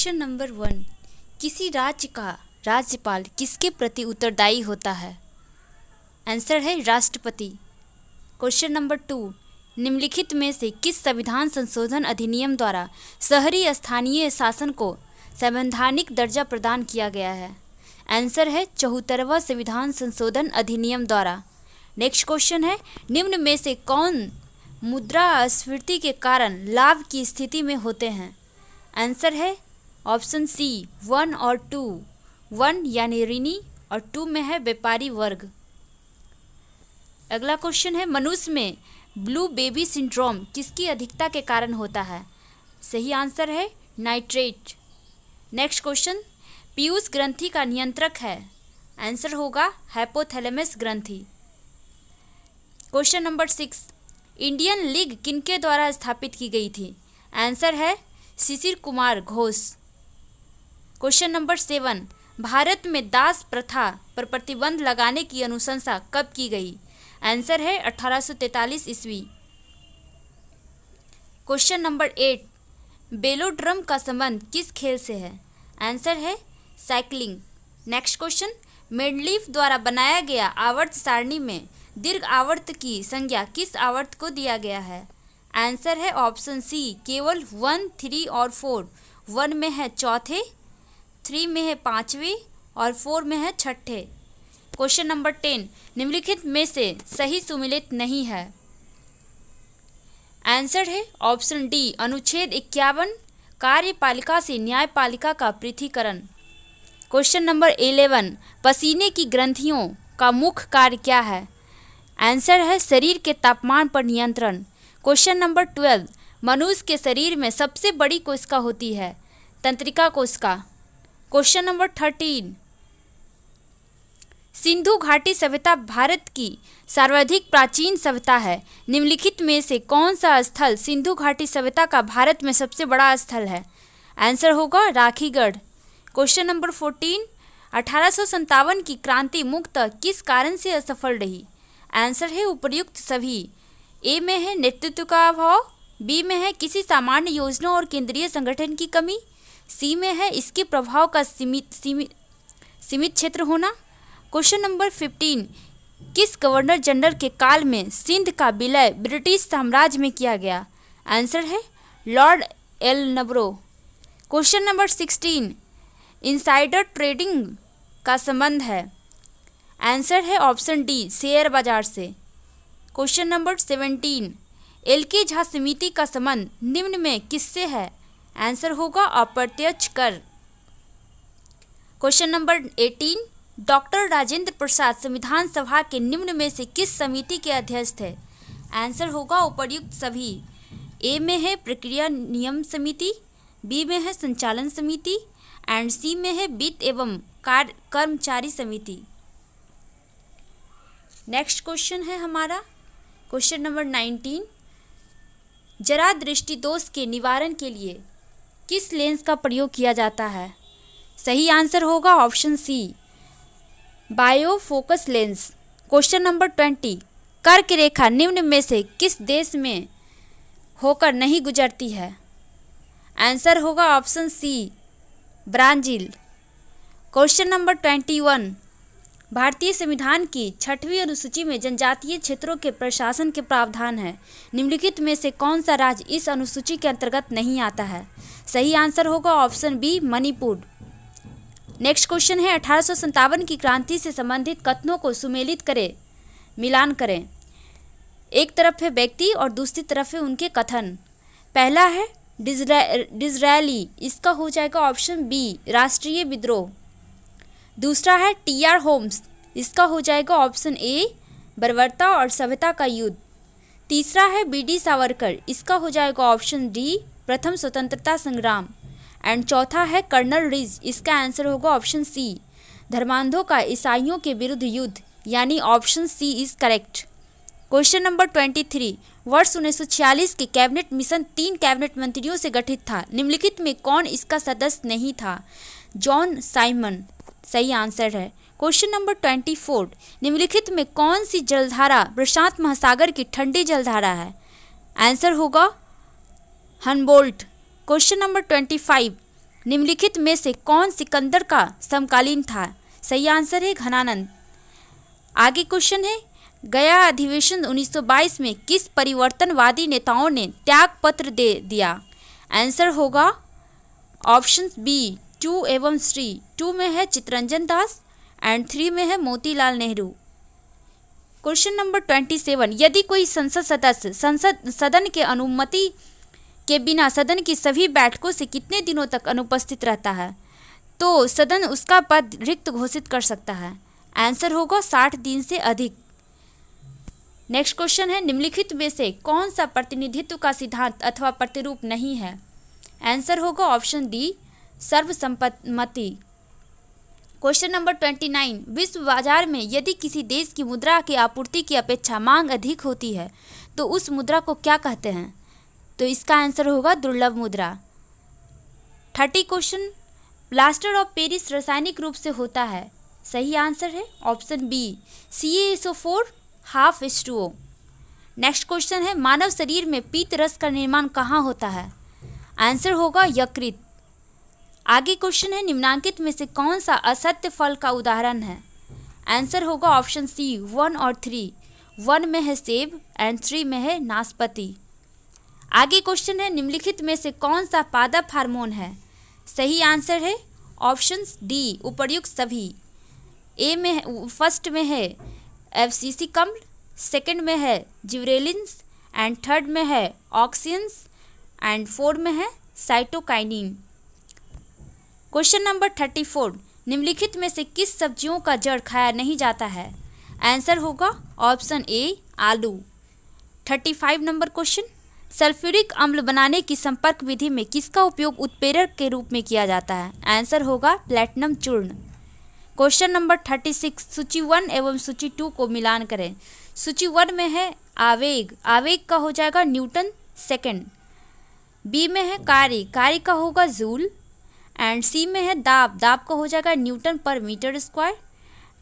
Question number 1, किसी राज्य का राज्यपाल किसके प्रति उत्तरदायी होता है? आंसर है राष्ट्रपति। क्वेश्चन नंबर 2, निम्नलिखित में से किस संविधान संशोधन अधिनियम द्वारा शहरी स्थानीय शासन को संवैधानिक दर्जा प्रदान किया गया है? आंसर है 74वां संविधान संशोधन अधिनियम द्वारा। नेक्स्ट क्वेश्चन है, निम्न में से कौन मुद्रास्फीति के कारण लाभ की स्थिति में होते हैं? आंसर है ऑप्शन सी 1 और 2। 1 यानी ऋणी और 2 में है व्यापारी वर्ग। अगला क्वेश्चन है, मनुष्य में ब्लू बेबी सिंड्रोम किसकी अधिकता के कारण होता है? सही आंसर है नाइट्रेट। नेक्स्ट क्वेश्चन, पीयूष ग्रंथि का नियंत्रक है? आंसर होगा हाइपोथैलेमस ग्रंथि। क्वेश्चन नंबर 6, इंडियन लीग किनके द्वारा स्थापित की गई थी? आंसर है शिशिर कुमार घोष। क्वेश्चन नंबर 7, भारत में दास प्रथा पर प्रतिबंध लगाने की अनुशंसा कब की गई? आंसर है 1843 ईस्वी। क्वेश्चन नंबर 8, बेलोड्रम का संबंध किस खेल से है? आंसर है साइकिलिंग। नेक्स्ट क्वेश्चन, मेंडलीफ द्वारा बनाया गया आवर्त सारणी में दीर्घ आवर्त की संज्ञा किस आवर्त को दिया गया है? आंसर है ऑप्शन सी केवल 1, 3 और 4। 1 में है चौथे, 3 में है पांचवें और 4 में है छठे। क्वेश्चन नंबर 10, निम्नलिखित में से सही सुमेलित नहीं है? आंसर है ऑप्शन डी अनुच्छेद 51, कार्यपालिका से न्यायपालिका का पृथक्करण। क्वेश्चन नंबर 11, पसीने की ग्रंथियों का मुख्य कार्य क्या है? आंसर है शरीर के तापमान पर नियंत्रण। क्वेश्चन नंबर 12, मनुष्य के शरीर में सबसे बड़ी कोशिका होती है? तंत्रिका कोशिका। क्वेश्चन नंबर 13, सिंधु घाटी सभ्यता भारत की सर्वाधिक प्राचीन सभ्यता है। निम्नलिखित में से कौन सा स्थल सिंधु घाटी सभ्यता का भारत में सबसे बड़ा स्थल है? आंसर होगा राखीगढ़। क्वेश्चन नंबर 14, 1857 की क्रांति मुख्यतः किस कारण से असफल रही? आंसर है उपर्युक्त सभी। ए में है नेतृत्व का अभाव, बी में है किसी सामान्य योजना और केंद्रीय संगठन की कमी, सी में है इसके प्रभाव का सीमित क्षेत्र होना। क्वेश्चन नंबर 15, किस गवर्नर जनरल के काल में सिंध का विलय ब्रिटिश साम्राज्य में किया गया? आंसर है lord Ellenborough. Question number 16, insider trading का संबंध है? आंसर है ऑप्शन डी शेयर बाजार से। Question number 17, LK. झा समिति का संबंध निम्न में किससे है? आंसर होगा अप्रत्यक्ष कर। Question number 18, doctor Rajendra Prasad संविधान सभा के निम्न में से किस समिति के अध्यक्ष थे? आंसर होगा उपर्युक्त सभी। ए में है प्रक्रिया नियम समिति, बी में है संचालन समिति एंड सी में है वित्त एवं कर्मचारी समिति। नेक्स्ट क्वेश्चन है हमारा क्वेश्चन नंबर 19, जरा दृष्टि दोष के निवारण के लिए किस लेंस का प्रयोग किया जाता है? सही आंसर होगा option C bifocal lens. Question number 20, कर्क रेखा निम्न में से किस देश में होकर नहीं गुजरती है? आंसर होगा option C Brazil. Question number 21, भारतीय संविधान की 6वीं अनुसूची में जनजातीय क्षेत्रों के प्रशासन के प्रावधान है। निम्नलिखित में से कौन सा राज्य इस अनुसूची के अंतर्गत नहीं आता है? सही आंसर होगा option B Manipur. Next question है, 1857 की क्रांति से संबंधित कथनों को सुमेलित करें, मिलान करें। एक तरफ है व्यक्ति और दूसरी तरफ है उनके कथन। पहला है डिज़रायली, इसका हो जाएगा ऑप्शन बी राष्ट्रीय विद्रोह। दूसरा है टी.आर. होम्स, इसका हो जाएगा ऑप्शन ए बर्बरता और सभ्यता का युद्ध। तीसरा है बी.डी. सावरकर, इसका हो जाएगा ऑप्शन डी प्रथम स्वतंत्रता संग्राम। एंड चौथा है कर्नल रिज, इसका आंसर होगा ऑप्शन सी धर्मांधों का ईसाइयों के विरुद्ध युद्ध, यानी option C is correct. Question number 23, वर्ष 1946 के कैबिनेट मिशन 3 कैबिनेट मंत्रियों से गठित था। निम्नलिखित में कौन इसका सदस्य नहीं था? जॉन साइमन सही आंसर है। क्वेश्चन नंबर 24, निम्नलिखित में कौन सी जलधारा प्रशांत महासागर की ठंडी जलधारा है? आंसर होगा हम्बोल्ट। क्वेश्चन नंबर 25, निम्नलिखित में से कौन सिकंदर का समकालीन था? सही आंसर है घनानंद। आगे क्वेश्चन है, गया अधिवेशन 1922 में किस परिवर्तनवादी नेताओं ने त्याग पत्र दे दिया? आंसर होगा ऑप्शन बी 2 एवं 3। 2 में है चित्तरंजन दास एंड 3 में है मोतीलाल नेहरू। क्वेश्चन नंबर 27, यदि कोई संसद सदस्य सदन के अनुमति के बिना सदन की सभी बैठकों से कितने दिनों तक अनुपस्थित रहता है तो सदन उसका पद रिक्त घोषित कर सकता है? आंसर होगा 60 दिन से अधिक। नेक्स्ट क्वेश्चन है, निम्नलिखित में से कौन सा प्रतिनिधित्व का सिद्धांत अथवा प्रतिरूप नहीं है? आंसर होगा ऑप्शन डी सर्वसम्मति। क्वेश्चन नंबर 29, विश्व बाजार में यदि किसी देश की मुद्रा की आपूर्ति की अपेक्षा मांग अधिक होती है तो उस मुद्रा को क्या कहते हैं? तो इसका आंसर होगा दुर्लभ मुद्रा। 30 क्वेश्चन, प्लास्टर ऑफ पेरिस रासायनिक रूप से होता है? सही आंसर है option B CaSO4 half H2O। Next question है, मानव शरीर में पीत रस का निर्माण कहाँ होता है? आंसर होगा यकृत। आगे क्वेश्चन है, निम्नांकित में से कौन सा असत्य फल का उदाहरण है? आंसर होगा ऑप्शन सी 1 और 3। 1 में है सेब एंड 3 में है नाशपाती। आगे क्वेश्चन है, निम्नलिखित में से कौन सा पादप हार्मोन है? सही आंसर है ऑप्शन डी उपर्युक्त सभी। ए में फर्स्ट में है FCC कम्ल, सेकंड में है जिबरेलिन्स एंड थर्ड में है ऑक्सिन्स एंड 4 में है साइटोकाइनिन। क्वेश्चन नंबर 34, निम्नलिखित में से किस सब्जियों का जड़ खाया नहीं जाता है? आंसर होगा ऑप्शन ए आलू। 35 नंबर क्वेश्चन, सल्फ्यूरिक अम्ल बनाने की संपर्क विधि में किसका उपयोग उत्प्रेरक के रूप में किया जाता है? आंसर होगा प्लैटिनम चूर्ण। क्वेश्चन नंबर 36, सूची 1 एवं सूची 2 को मिलान करें। सूची 1 में है आवेग, आवेग का हो जाएगा न्यूटन सेकंड। बी में है कार्य, कार्य का होगा जूल एंड सी में है दाब, दाब का हो जाएगा न्यूटन पर metre square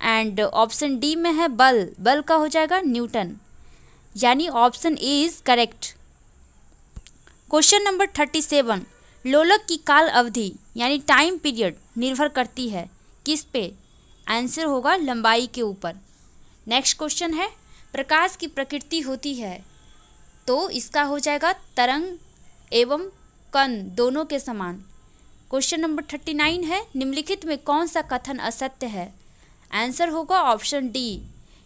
and option D में है बल, बल का हो जाएगा न्यूटन, यानी option A is correct. Question number 37, लोलक की काल अवधि यानी टाइम पीरियड निर्भर करती है किस पे? आंसर होगा लंबाई के ऊपर। नेक्स्ट क्वेश्चन है, प्रकाश की प्रकृति होती है तो इसका हो जाएगा तरंग एवं कण दोनों के समान। क्वेश्चन नंबर 39 है, निम्नलिखित में कौन सा कथन असत्य है? आंसर होगा option D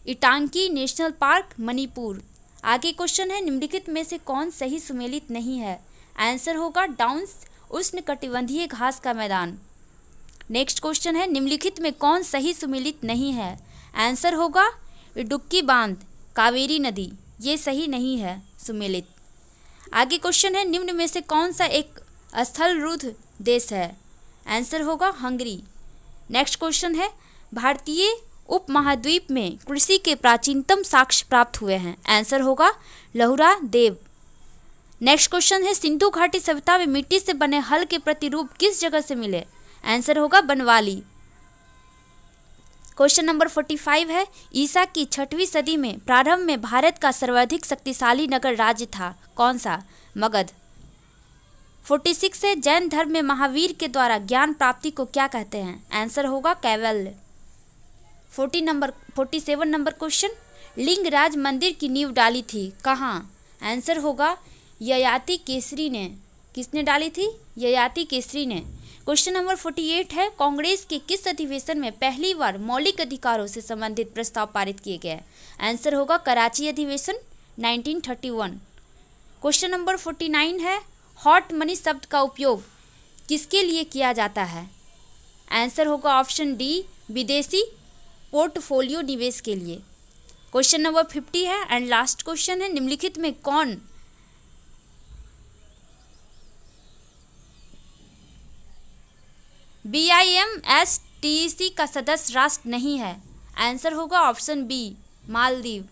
Intanki national park Manipur. आगे क्वेश्चन है, निम्नलिखित में से कौन सही सुमेलित नहीं है? आंसर होगा डाउन्स उष्णकटिबंधीय घास का मैदान। नेक्स्ट क्वेश्चन है, निम्नलिखित में कौन सही सुमेलित नहीं है? आंसर होगा इडुक्की बांध कावेरी नदी, ये सही नहीं है सुमेलित। आगे क्वेश्चन है, निम्न में से कौन सा एक स्थल रुद्ध देश है? आंसर होगा हंगरी। नेक्स्ट क्वेश्चन है, भारतीय उपमहाद्वीप में कृषि के प्राचीनतम साक्ष्य प्राप्त हुए हैं? आंसर होगा लहुरा देव। नेक्स्ट क्वेश्चन है, सिंधु घाटी सभ्यता में मिट्टी से बने हल के प्रतिरूप किस जगह से मिले? आंसर होगा बनवाली। क्वेश्चन नंबर 45 है, ईसा की 6वीं सदी में प्रारंभ में भारत का सर्वाधिक शक्तिशाली नगर राज्य था कौन सा? मगध। 46 है, जैन धर्म में महावीर के द्वारा ज्ञान प्राप्ति को क्या कहते हैं? आंसर होगा कैवल्य। 47 नंबर क्वेश्चन, लिंगराज मंदिर की नींव डाली थी कहाँ? आंसर होगा ययाति केसरी ने। किसने डाली थी? ययाति केसरी ने। क्वेश्चन नंबर 48 है, कांग्रेस के किस अधिवेशन में पहली बार मौलिक अधिकारों से संबंधित प्रस्ताव पारित किए गए? आंसर होगा कराची अधिवेशन 1931। क्वेश्चन नंबर 49 है, हॉट मनी शब्द का उपयोग किसके लिए किया जाता है? आंसर होगा ऑप्शन डी विदेशी पोर्टफोलियो निवेश के लिए। क्वेश्चन नंबर 50 है एंड लास्ट क्वेश्चन है, निम्नलिखित में कौन BIMSTEC का सदस्य राष्ट्र नहीं है? आंसर होगा ऑप्शन बी मालदीव।